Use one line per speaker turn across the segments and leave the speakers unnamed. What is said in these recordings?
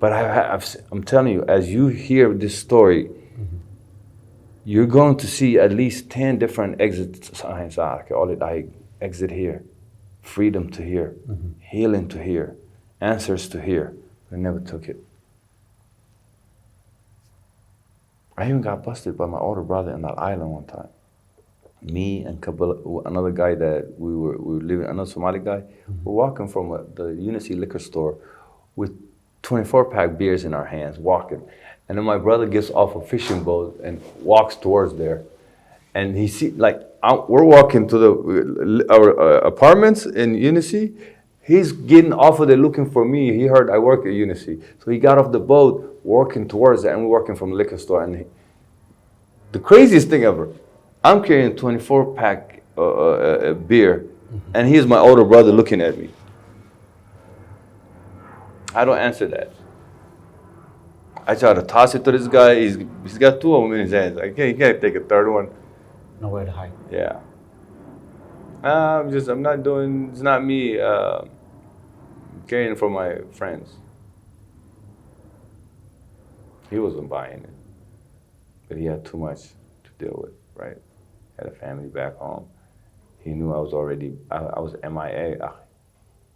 But I'm telling you, as you hear this story, you're going to see at least 10 different exit signs. I call it like exit here, freedom to here, healing to here, answers to here. I never took it. I even got busted by my older brother in that island one time. Me and another guy that we were living, another Somali guy, we're walking from the Unity liquor store with 24-pack beers in our hands, walking. And then my brother gets off a fishing boat and walks towards there. And he we're walking to our apartments in Unity. He's getting off of there looking for me. He heard I work at Unity. So he got off the boat, walking towards it, and we're walking from the liquor store. And the craziest thing ever, I'm carrying a 24-pack beer, and here's my older brother looking at me. I don't answer that. I try to toss it to this guy. He's got two of them in his hands. He can't take a third one.
Nowhere to hide.
Yeah. I'm not doing, it's not me carrying it for my friends. He wasn't buying it, but he had too much to deal with, right? Had a family back home. He knew I was MIA,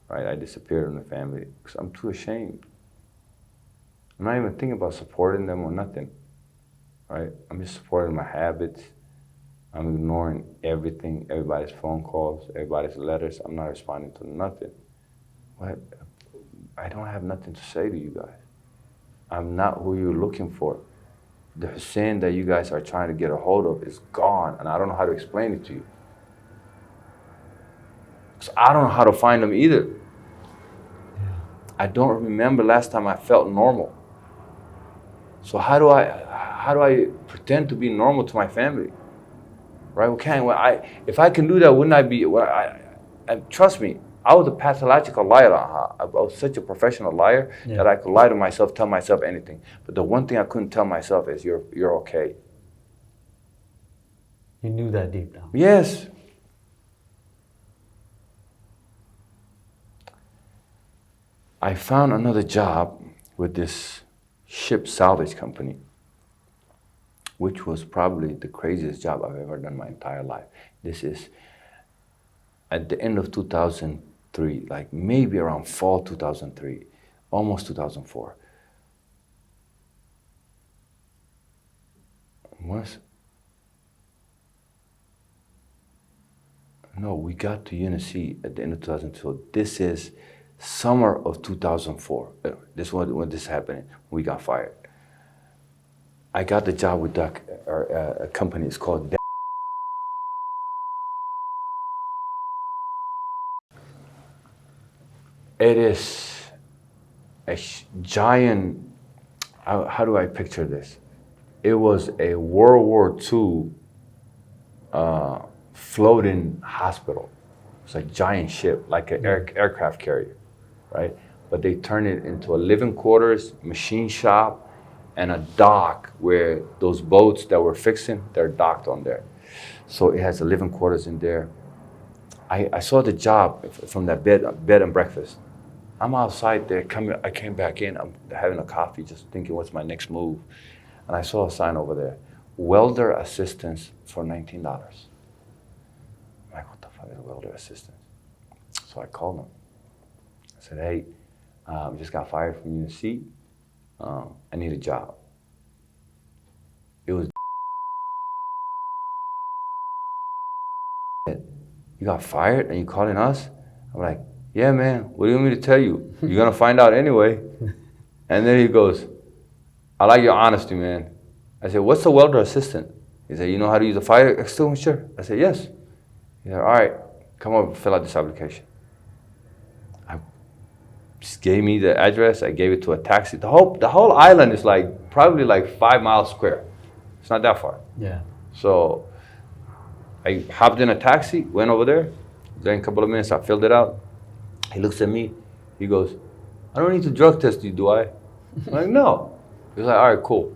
right? I disappeared from the family because I'm too ashamed. I'm not even thinking about supporting them or nothing, right? I'm just supporting my habits. I'm ignoring everything, everybody's phone calls, everybody's letters. I'm not responding to nothing. What? I don't have nothing to say to you guys. I'm not who you're looking for. The Hussein that you guys are trying to get a hold of is gone, and I don't know how to explain it to you. Because I don't know how to find them either. I don't remember last time I felt normal. So how do I pretend to be normal to my family? Right? If I can do that, wouldn't I be? Trust me, I was a pathological liar. I was such a professional liar that I could lie to myself, tell myself anything. But the one thing I couldn't tell myself is you're okay.
You knew that deep down.
Yes. I found another job with this ship salvage company, which was probably the craziest job I've ever done my entire life. This is at the end of 2003, like maybe around fall 2003, almost 2004. No, we got to Unity at the end of 2002. So this is summer of 2004. This was when this happened. We got fired. I got the job with a company. It's called. It is a giant. How do I picture this? It was a World War II floating hospital. It's a giant ship, like an aircraft carrier, right? But they turned it into a living quarters, machine shop, and a dock where those boats that we're fixing, they're docked on there. So it has a living quarters in there. I saw the job from that bed and breakfast. I'm outside there, I came back in, I'm having a coffee, just thinking what's my next move. And I saw a sign over there, welder assistance for $19. I'm like, what the fuck is a welder assistant? So I called him. I said, hey, I just got fired from UNC. I need a job. It was you got fired and you calling us? I'm like, yeah, man, what do you want me to tell you? You're gonna find out anyway. And then he goes, I like your honesty, man. I said, what's a welder assistant? He said, you know how to use a fire extinguisher? I said, yes. He said, all right, come over, fill out this application. I just gave me the address. I gave it to a taxi. The whole island is probably 5 miles square. It's not that far.
Yeah.
So I hopped in a taxi, went over there. Then a couple of minutes, I filled it out. He looks at me. He goes, I don't need to drug test you, do I? I'm like, no. He's like, all right, cool.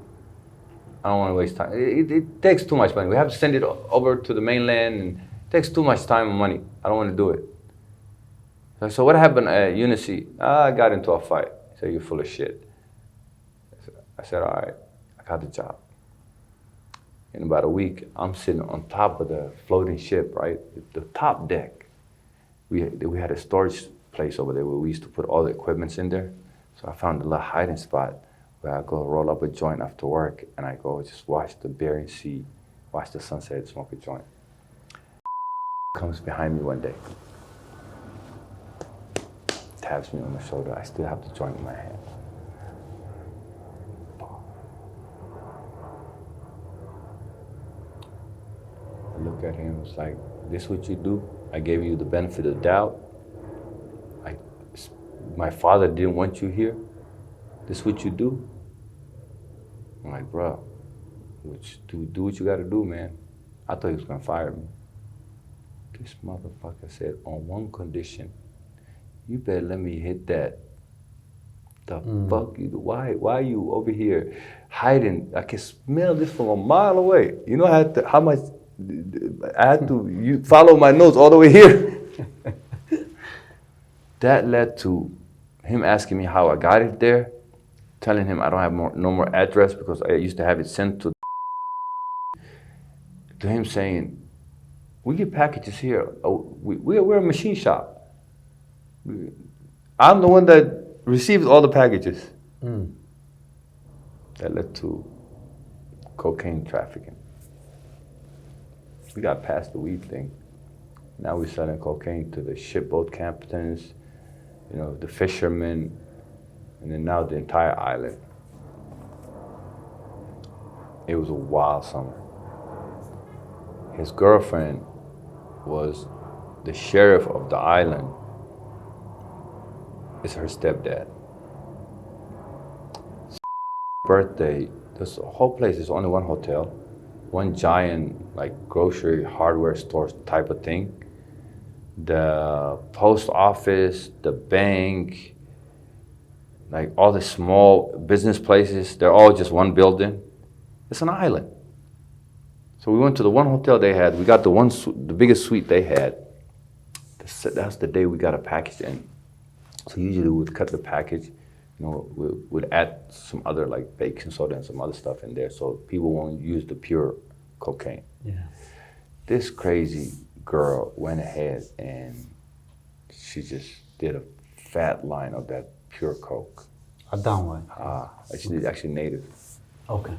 I don't want to waste time. It takes too much money. We have to send it over to the mainland, and it takes too much time and money. I don't want to do it. So what happened at Unity? I got into a fight. He said, you're full of shit. I said, all right, I got the job. In about a week, I'm sitting on top of the floating ship, right? The top deck. We had a storage place over there where we used to put all the equipments in there. So I found a little hiding spot where I go roll up a joint after work and I go just watch the Bering Sea, watch the sunset, smoke a joint. Comes behind me one day, taps me on the shoulder. I still have the joint in my hand. I look at him, it's like, this what you do? I gave you the benefit of the doubt. My father didn't want you here. This what you do? I'm like, bro, do what you gotta do, man. I thought he was gonna fire me. This motherfucker said, on one condition, you better let me hit that. The fuck you do? Why are you over here hiding? I can smell this from a mile away. You know I had to follow my nose all the way here. That led to him asking me how I got it there, telling him I don't have no more address because I used to have it sent to him saying, we get packages here. Oh, we're a machine shop. I'm the one that receives all the packages. That led to cocaine trafficking. We got past the weed thing. Now we're selling cocaine to the shipboat captains, the fishermen, and then now the entire island. It was a wild summer. His girlfriend was the sheriff of the island. It's her stepdad. Birthday, this whole place is only one hotel, one giant grocery hardware store type of thing. The post office, the bank, all the small business places, they're all just one building. It's an island. So we went to the one hotel they had. We got the biggest suite they had. That's the day we got a package in. So usually we'd cut the package, we'd add some other baking soda and some other stuff in there so people won't use the pure cocaine.
Yeah.
This crazy girl went ahead and she just did a fat line of that pure coke.
A down one?
Actually native.
Okay.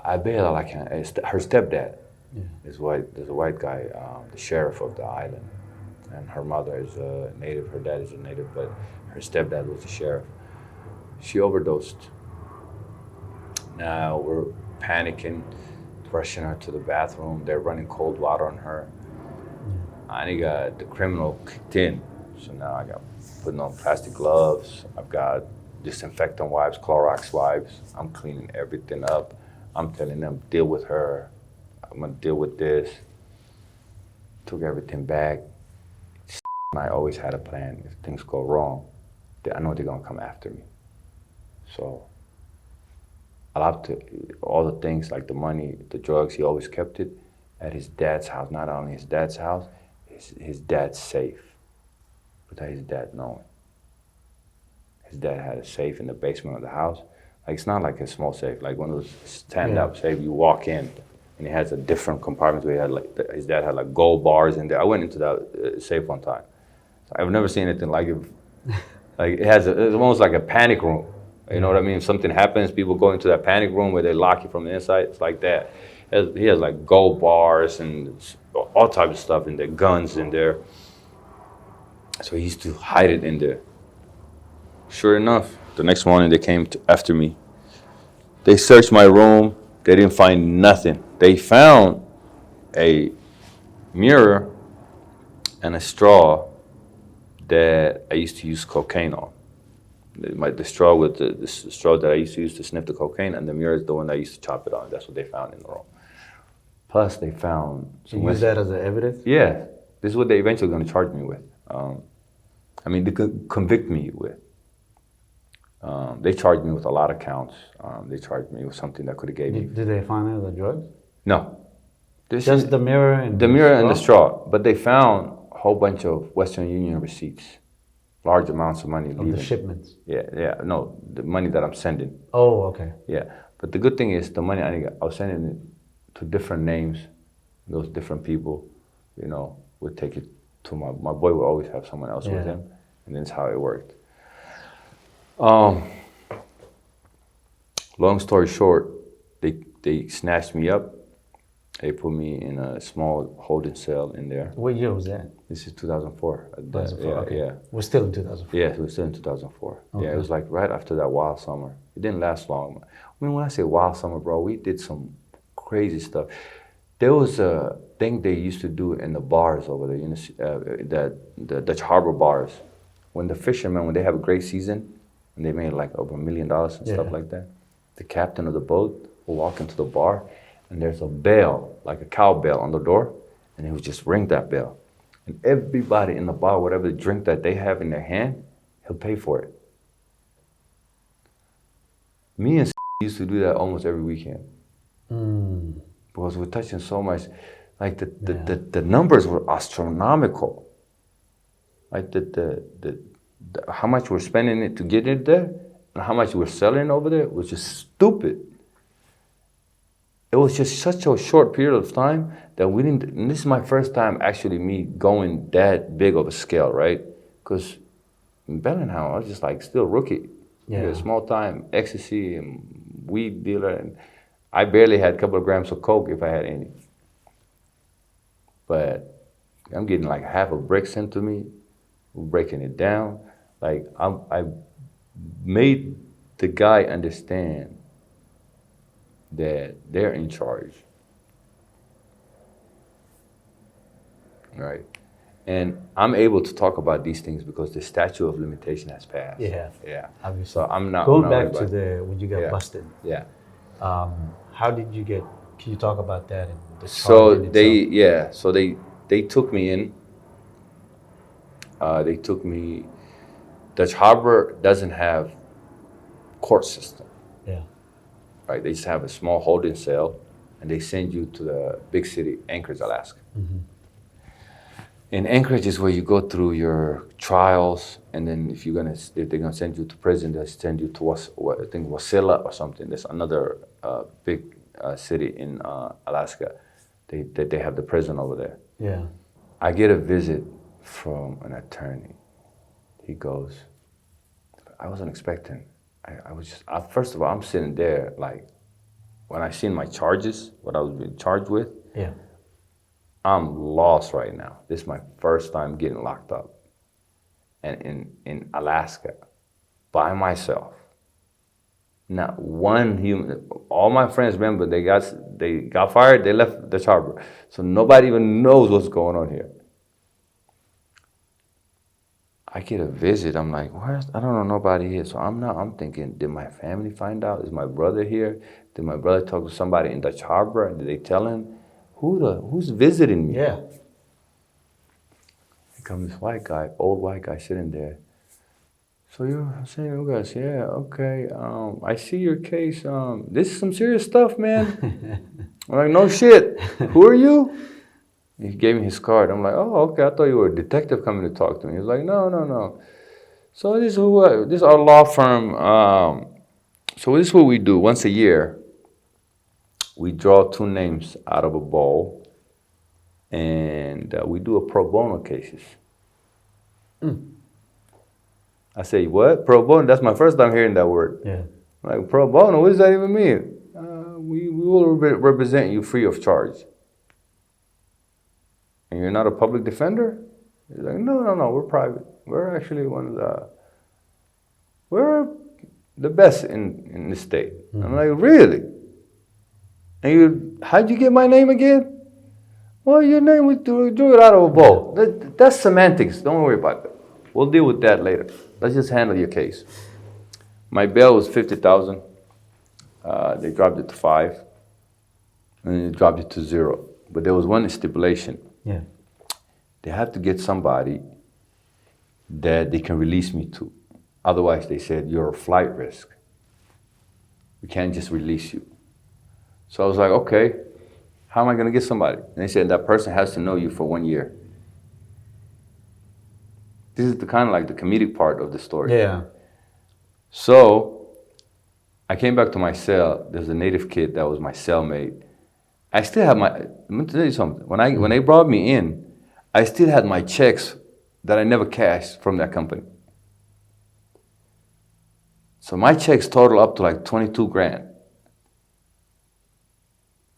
I bet her stepdad is white. There's a white guy, the sheriff of the island. And her mother is a native, her dad is a native, but her stepdad was the sheriff. She overdosed. Now we're panicking, rushing her to the bathroom. They're running cold water on her. And the criminal kicked in. So now I got putting on plastic gloves. I've got disinfectant wipes, Clorox wipes. I'm cleaning everything up. I'm telling them, deal with her. I'm gonna deal with this. Took everything back. I always had a plan. If things go wrong, I know they're gonna come after me. So all the things like the money, the drugs, he always kept it at his dad's house. Not only his dad's house, his dad's safe, without his dad knowing. His dad had a safe in the basement of the house. It's not like a small safe, like one of those stand-up safe. You walk in, and it has a different compartment where his dad had gold bars in there. I went into that safe one time. I've never seen anything like it. It's almost like a panic room. You know what I mean? If something happens, people go into that panic room where they lock you from the inside. It's like that. He has gold bars and all types of stuff in there, guns in there. So he used to hide it in there. Sure enough, the next morning they came after me. They searched my room. They didn't find nothing. They found a mirror and a straw that I used to use cocaine on. The straw with the straw that I used to use to sniff the cocaine, and the mirror is the one that I used to chop it on. That's what they found in the room. Plus, they found some.
You use that as evidence?
Yeah, this is what they eventually going to charge me with. They could convict me with. They charged me with a lot of counts. They charged me with something that could have gave me.
Did they find any of the drugs?
No.
Just the mirror and
the mirror and the straw. But they found a whole bunch of Western Union receipts. large amounts of money
Of
leaving.
the shipments.
Yeah, no, the money that I'm sending.
Oh, okay.
Yeah, but the good thing is the money I was sending it to different names. Those different people, would take it to my boy would always have someone else with him, and that's how it worked. Long story short, they snatched me up. They put me in a small holding cell in there.
What year was that?
This is 2004.
2004. Okay.
Yeah.
We're still in 2004.
Yeah, it was still in 2004.
Okay.
Yeah, it was like right after that wild summer. It didn't last long. I mean, when I say wild summer, bro, we did some crazy stuff. There was a thing they used to do in the bars over there, the Dutch Harbor bars. When the fishermen, when they have a great season, and they made like over $1 million and stuff like that, the captain of the boat will walk into the bar, and there's a bell, like a cow bell on the door, and he would just ring that bell. And everybody in the bar, whatever drink that they have in their hand, he'll pay for it. Me and used to do that almost every weekend. Because we're touching so much. Like the numbers were astronomical. Like the how much we're spending it to get it there, and how much we're selling over there was just stupid. It was just such a short period of time that we didn't, and this is my first time actually me going that big of a scale, right? Because in Bellingham, I was just like still rookie. Yeah. A small time ecstasy and weed dealer, and I barely had a couple of grams of coke if I had any. But I'm getting like half a brick sent to me, breaking it down. Like I made the guy understand that they're in charge, right? And I'm able to talk about these things because the statute of limitation has passed. Yeah.
Obviously.
So I'm not
going back to when you got busted.
Yeah.
How did you get? Can you talk about that? And the
so they took me in. They took me. Dutch Harbor doesn't have court system.
Yeah.
Right. They just have a small holding cell, and they send you to the big city, Anchorage, Alaska. Mm-hmm. In Anchorage is where you go through your trials, and then if they're gonna send you to prison, they'll send you to Wasilla or something. There's another big city in Alaska. They have the prison over there.
Yeah.
I get a visit from an attorney. He goes, I wasn't expecting. I was just first of all, I'm sitting there like when I seen my charges, what I was being charged with.
Yeah.
I'm lost right now. This is my first time getting locked up. And in Alaska, by myself. Not one human, all my friends, remember, they got fired, they left the harbor. So nobody even knows what's going on here. I get a visit, I'm like, I don't know nobody here. So I'm thinking, did my family find out? Is my brother here? Did my brother talk to somebody in Dutch Harbor? Did they tell him? Who's visiting me?
Yeah.
Here comes this old white guy sitting there. So you're Hussein Ugas, yeah, okay. I see your case. This is some serious stuff, man. I'm like, no shit. Who are you? He gave me his card. I'm like, oh, okay. I thought you were a detective coming to talk to me. He was like, no. So this is our law firm. So this is what we do once a year. We draw 2 names out of a bowl, and we do a pro bono cases. I say, what? Pro bono? That's my first time hearing that word.
Yeah.
I'm like, pro bono? What does that even mean? We will represent you free of charge. And you're not a public defender? He's like, no, we're private. We're actually we're the best in the state. Mm-hmm. I'm like, really? And how'd you get my name again? Well, your name, we drew it out of a bowl. That's semantics. Don't worry about that. We'll deal with that later. Let's just handle your case. My bail was $50,000. They dropped it to 5, and they dropped it to 0. But there was one stipulation.
Yeah.
They have to get somebody that they can release me to. Otherwise, they said, you're a flight risk. We can't just release you. So I was like, okay, how am I going to get somebody? And they said, that person has to know you for 1 year. This is the kind of like the comedic part of the story.
Yeah.
So I came back to my cell. There's a native kid that was my cellmate. I still have my. Let me tell you something. When they brought me in, I still had my checks that I never cashed from that company. So my checks total up to like 22 grand.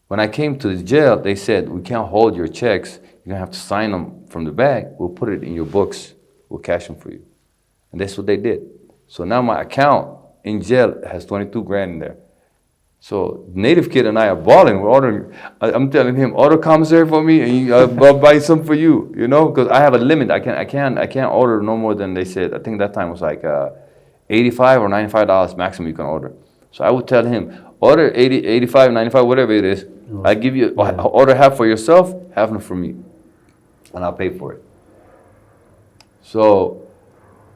When I came to the jail, they said, we can't hold your checks. You're going to have to sign them from the bag. We'll put it in your books. We'll cash them for you. And that's what they did. So now my account in jail has 22 grand in there. So native kid and I are balling. We're ordering. I'm telling him, order commissary for me, and I'll buy some for you. You know, because I have a limit. I can't order no more than they said. I think that time was like $85 or $95 maximum you can order. So I would tell him, order 80, 85, 95, whatever it is. I give you order half for yourself, half for me, and I'll pay for it. So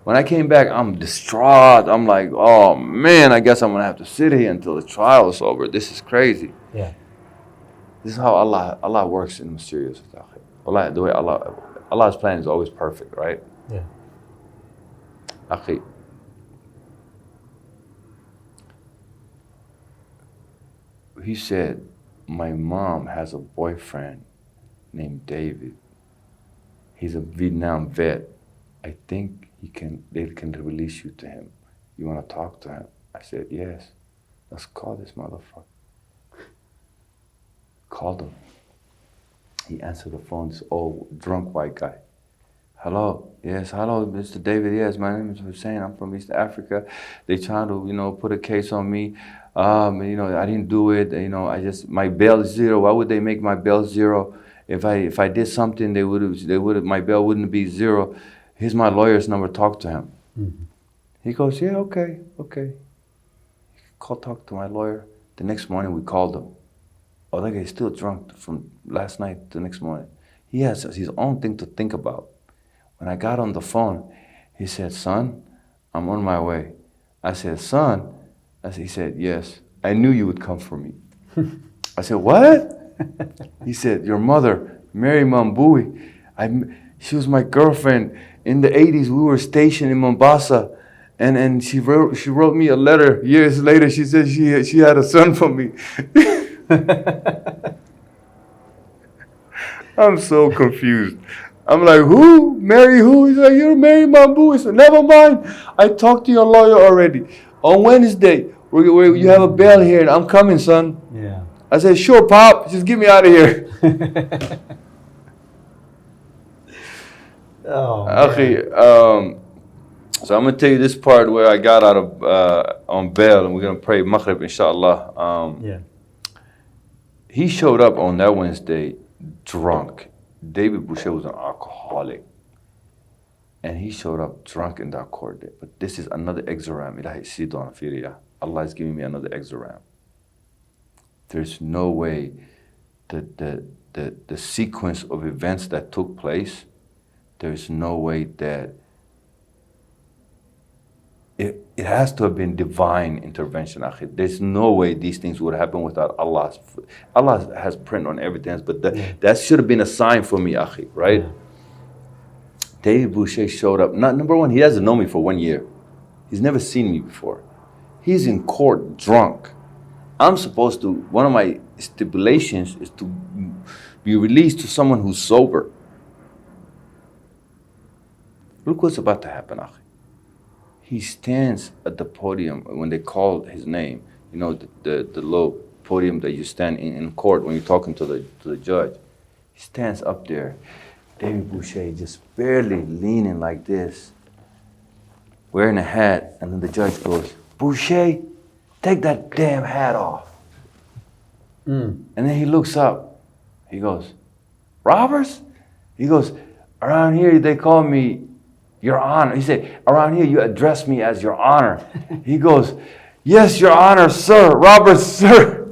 when I came back, I'm distraught. I'm like, oh man, I guess I'm gonna have to sit here until the trial is over. This is crazy.
Yeah.
This is how Allah works in mysterious ways. Allah, the way Allah's plan is always perfect, right?
Yeah.
Akhi, he said, my mom has a boyfriend named David. He's a Vietnam vet. I think they can release you to him. You want to talk to him? I said, yes. Let's call this motherfucker. Called him. He answered the phone, this old drunk white guy. Hello, yes, hello, Mr. David, yes, my name is Hussein, I'm from East Africa. They trying to, put a case on me. I didn't do it, my bail is zero. Why would they make my bail zero? If I did something, my bail wouldn't be zero. Here's my lawyer's number, talk to him. Mm-hmm. He goes, yeah, okay. Talk to my lawyer. The next morning we called him. Oh, that guy's still drunk from last night the next morning. He has his own thing to think about. When I got on the phone, he said, son, I'm on my way. I said, son? He said, yes, I knew you would come for me. I said, what? He said, your mother, Mary Mambui, she was my girlfriend. In the 80s, we were stationed in Mombasa, and she wrote me a letter. Years later, she said she had a son for me. I'm so confused. I'm like, who? Mary who? He's like, you're Mary Mambu. He said, never mind. I talked to your lawyer already. On Wednesday, you have a bail here, and I'm coming, son.
Yeah.
I said, sure, Pop. Just get me out of here. Okay. So I'm going to tell you this part where I got out of on bail, and we're going to pray Maghrib, inshallah.
Yeah.
He showed up on that Wednesday drunk. David Boucher was an alcoholic. And he showed up drunk in that court day. But this is another exoram. Allah is giving me another exoram. There's no way the sequence of events that took place, there's no way that it has to have been divine intervention, akhi. There's no way these things would happen without Allah. Allah has print on everything else, but that should have been a sign for me, akhi, right? Yeah. David Boucher showed up. Number one, he hasn't known me for 1 year. He's never seen me before. He's in court drunk. I'm supposed to, one of my stipulations is to be released to someone who's sober. Look what's about to happen, akhi. He stands at the podium when they call his name. You know, the low podium that you stand in court when you're talking to the judge. He stands up there. David Boucher just barely leaning like this, wearing a hat, and then the judge goes, Boucher, take that damn hat off. And then he looks up. He goes, Roberts? He goes, around here they call me Your Honor. He said, around here you address me as Your Honor. He goes, yes, Your Honor, sir, Roberts, sir.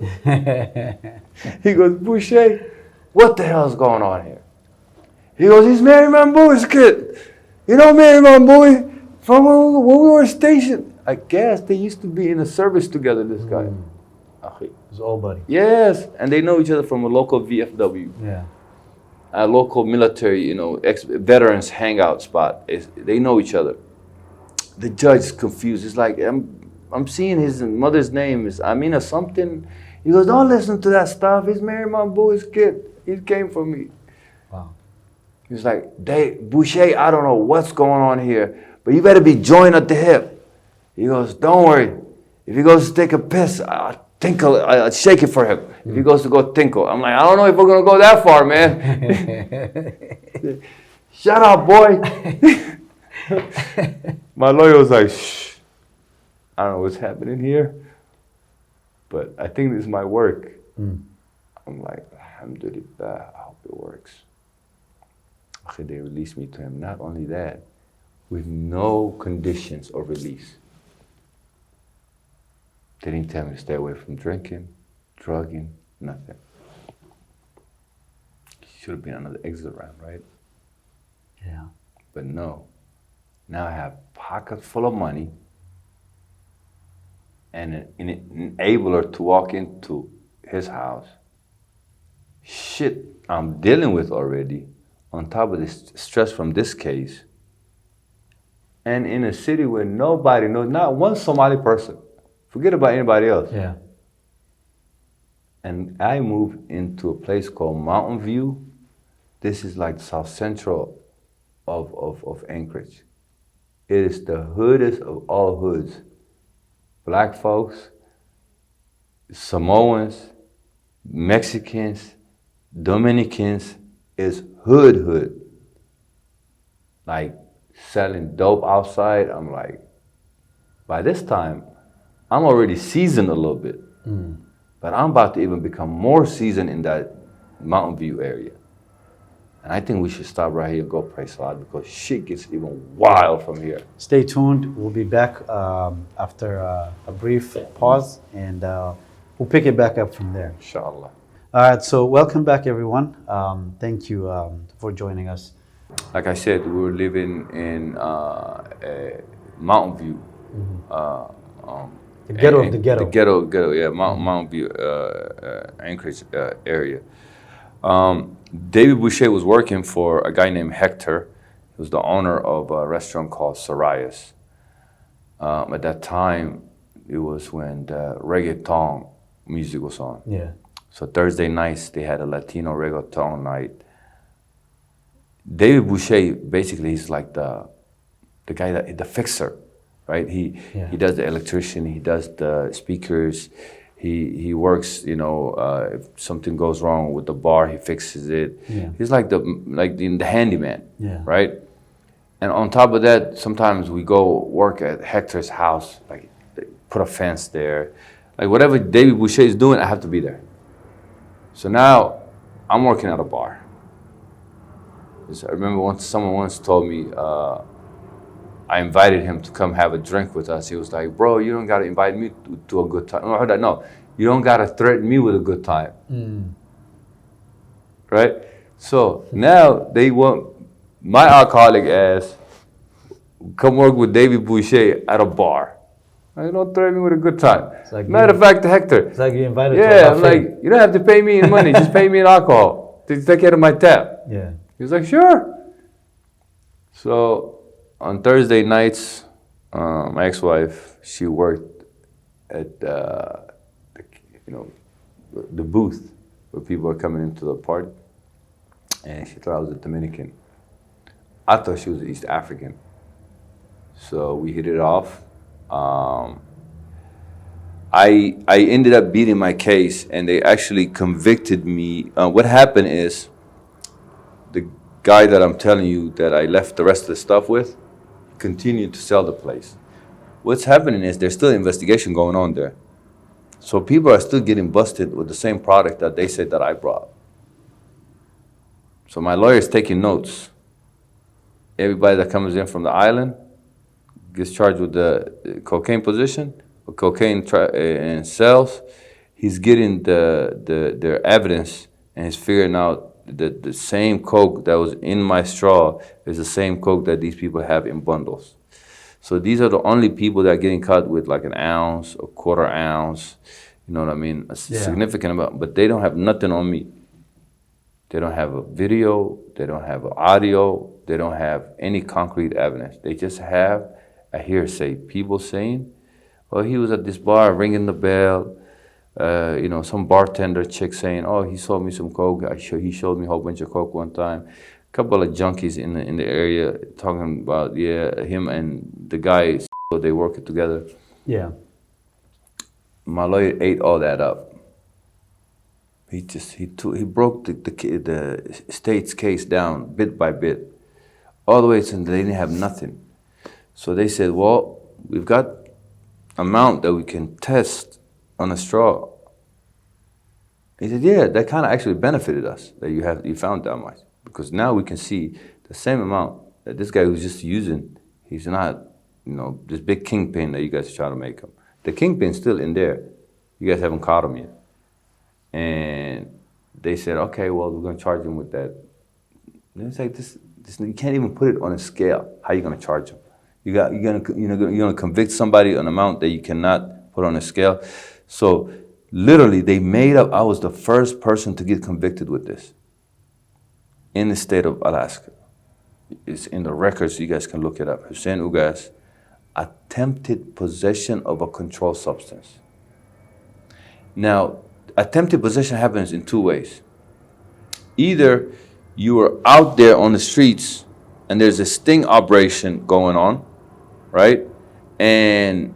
He goes, Boucher, what the hell is going on here? He goes, he's Mary Mambui's kid. You know Mary Mambui? From when we were stationed. I guess they used to be in the service together, this guy.
His old buddy.
Yes, and they know each other from a local VFW.
Yeah.
a local military, ex-veterans hangout spot. They know each other. The judge is confused. It's like, I'm seeing his mother's name is Amina something. He goes, don't listen to that stuff. He's married my boy's kid. He came for me.
Wow.
He's like, Boucher, I don't know what's going on here, but you better be joined at the hip. He goes, don't worry. If he goes to take a piss, I'll shake it for him. If he goes to go tinkle. I'm like, I don't know if we're going to go that far, man. Shut up, boy. My lawyer was like, shh. I don't know what's happening here, but I think this might work. I'm like, alhamdulillah, I hope it works. Okay, they released me to him. Not only that, with no conditions of release. They didn't tell me to stay away from drinking, drugging, nothing. Should have been another exit round, right?
Yeah.
But no. Now I have pockets full of money and an enabler to walk into his house. Shit I'm dealing with already, on top of this stress from this case. And in a city where nobody knows, not one Somali person. Forget about anybody else.
Yeah.
And I moved into a place called Mountain View. This is like South Central of Anchorage. It is the hoodest of all hoods. Black folks, Samoans, Mexicans, Dominicans is hood. Like selling dope outside. I'm like, by this time, I'm already seasoned a little bit. But I'm about to even become more seasoned in that Mountain View area. And I think we should stop right here and go pray Salat because shit gets even wild from here.
Stay tuned. We'll be back after a brief pause, and we'll pick it back up from there.
Inshallah.
All right, so welcome back, everyone. Thank you for joining us.
Like I said, we were living in Mountain View.
The ghetto of the ghetto.
The ghetto, yeah, Mountain View, Anchorage area. David Boucher was working for a guy named Hector. He was the owner of a restaurant called Sarayas. At that time, it was when the reggaeton music was on.
Yeah.
So Thursday nights, they had a Latino reggaeton night. David Boucher, basically, he's like the guy the fixer, right? He does the electrician, he does the speakers, he works. If something goes wrong with the bar, he fixes it.
Yeah.
He's like the handyman, right? And on top of that, sometimes we go work at Hector's house, like they put a fence there, like whatever David Boucher is doing, I have to be there. So now I'm working at a bar. I remember someone once told me, I invited him to come have a drink with us. He was like, bro, you don't got to invite me to a good time. I heard that. No, you don't got to threaten me with a good time. Right? So now they want my alcoholic ass come work with David Boucher at a bar. I don't threaten me with a good time.
Like
Matter of fact, Hector.
It's like you invited
to a I'm like, you don't have to pay me in money. Just pay me in alcohol to take care of my tab.
Yeah.
He was like, sure. So on Thursday nights, my ex-wife, she worked at the booth where people are coming into the party. And she thought I was a Dominican. I thought she was East African. So we hit it off. I ended up beating my case, and they actually convicted me. What happened is, the guy that I'm telling you that I left the rest of the stuff with continued to sell the place. What's happening is there's still investigation going on there. So people are still getting busted with the same product that they said that I brought. So my lawyer is taking notes. Everybody that comes in from the island gets charged with the cocaine position, or cocaine and sells. He's getting their evidence, and he's figuring out that the same coke that was in my straw is the same coke that these people have in bundles. So these are the only people that are getting caught with like an ounce, a quarter ounce, you know what I mean? A significant amount, but they don't have nothing on me. They don't have a video, they don't have audio, they don't have any concrete evidence. They just have a hearsay. People saying, oh, he was at this bar ringing the bell. Some bartender chick saying, oh, he sold me some coke. He showed me a whole bunch of coke one time. A couple of junkies in the area talking about, him and the guy, they working together.
Yeah.
My lawyer ate all that up. He broke the state's case down bit by bit, all the way to they didn't have nothing. So they said, well, we've got amount that we can test on a straw. He said, yeah, that kind of actually benefited us that you found that much, because now we can see the same amount that this guy was just using. He's not, this big kingpin that you guys are trying to make him. The kingpin's still in there. You guys haven't caught him yet. And they said, okay, well, we're going to charge him with that. And it's like this, you can't even put it on a scale. How are you going to charge him? You're going to convict somebody on an amount that you cannot put on a scale. So literally, they made up. I was the first person to get convicted with this in the state of Alaska. It's in the records. You guys can look it up. Hussein Ugas, attempted possession of a controlled substance. Now, attempted possession happens in two ways. Either you are out there on the streets and there's a sting operation going on, right? And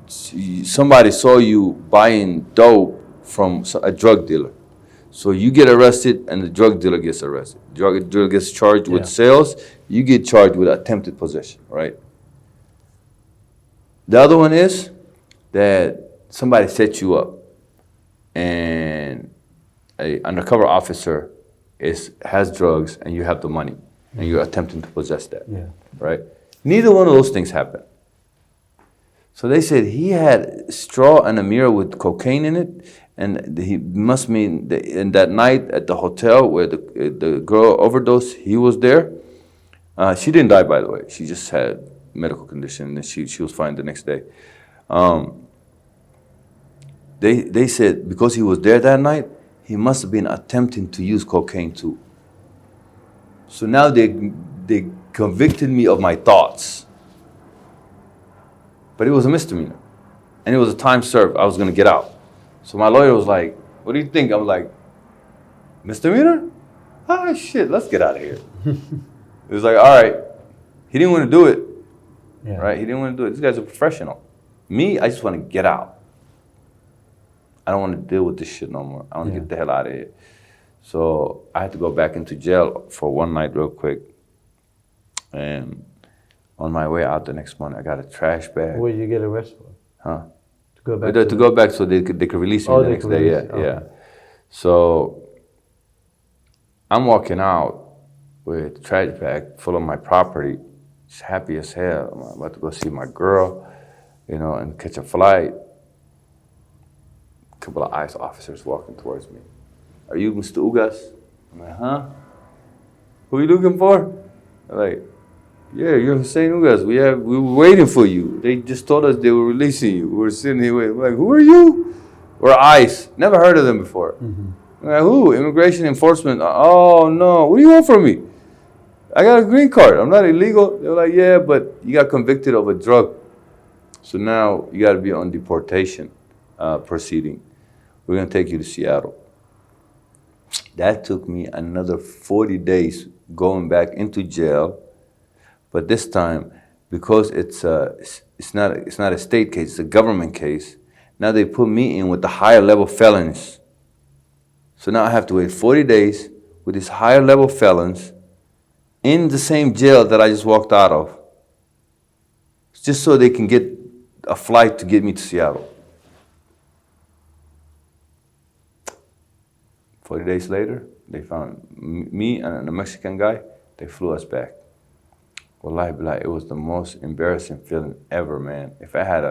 somebody saw you buying dope from a drug dealer. So you get arrested and the drug dealer gets arrested. Drug dealer gets charged with sales, you get charged with attempted possession, right? The other one is that somebody set you up and an undercover officer has drugs and you have the money and you're attempting to possess that, right? Neither one of those things happened. So they said he had straw and a mirror with cocaine in it, and he must mean that in that night at the hotel where the girl overdosed, he was there. She didn't die, by the way. She just had medical condition and she was fine the next day. They said because he was there that night, he must have been attempting to use cocaine too. So now they convicted me of my thoughts. But it was a misdemeanor. And it was a time served. I was going to get out. So my lawyer was like, what do you think? I was like, misdemeanor? Ah, shit, let's get out of here. It was like, all right. He didn't want to do it. Right? He didn't want to do it. This guy's a professional. Me, I just want to get out. I don't want to deal with this shit no more. I want to get the hell out of here. So I had to go back into jail for one night real quick. And on my way out the next morning, I got a trash bag.
What did you get arrested for?
Huh?
To go back.
To go back so they could release me the next day. Yeah. So I'm walking out with a trash bag full of my property, just happy as hell. I'm about to go see my girl, and catch a flight. A couple of ICE officers walking towards me. Are you Mr. Ugas? I'm like, huh? Who are you looking for? I'm like, yeah, you're Hussein Ugas. We were waiting for you. They just told us they were releasing you. We were sitting here waiting. We're like, who are you? We're ICE. Never heard of them before. I'm like, who? Immigration enforcement. Oh, no. What do you want from me? I got a green card. I'm not illegal. They were like, yeah, but you got convicted of a drug. So now you got to be on deportation proceeding. We're going to take you to Seattle. That took me another 40 days going back into jail. But this time, because it's not a state case, it's a government case, now they put me in with the higher level felons. So now I have to wait 40 days with these higher level felons in the same jail that I just walked out of, just so they can get a flight to get me to Seattle. 40 days later, they found me and a Mexican guy. They flew us back. Wallahi billah, it was the most embarrassing feeling ever, man. If I had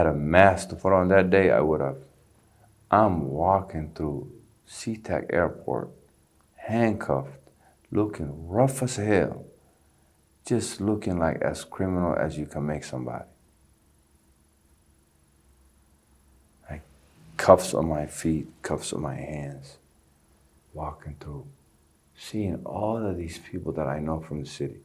a mask to put on that day, I would have. I'm walking through SeaTac Airport, handcuffed, looking rough as hell, just looking like as criminal as you can make somebody. Like cuffs on my feet, cuffs on my hands. walking through, seeing all of these people that I know from the city.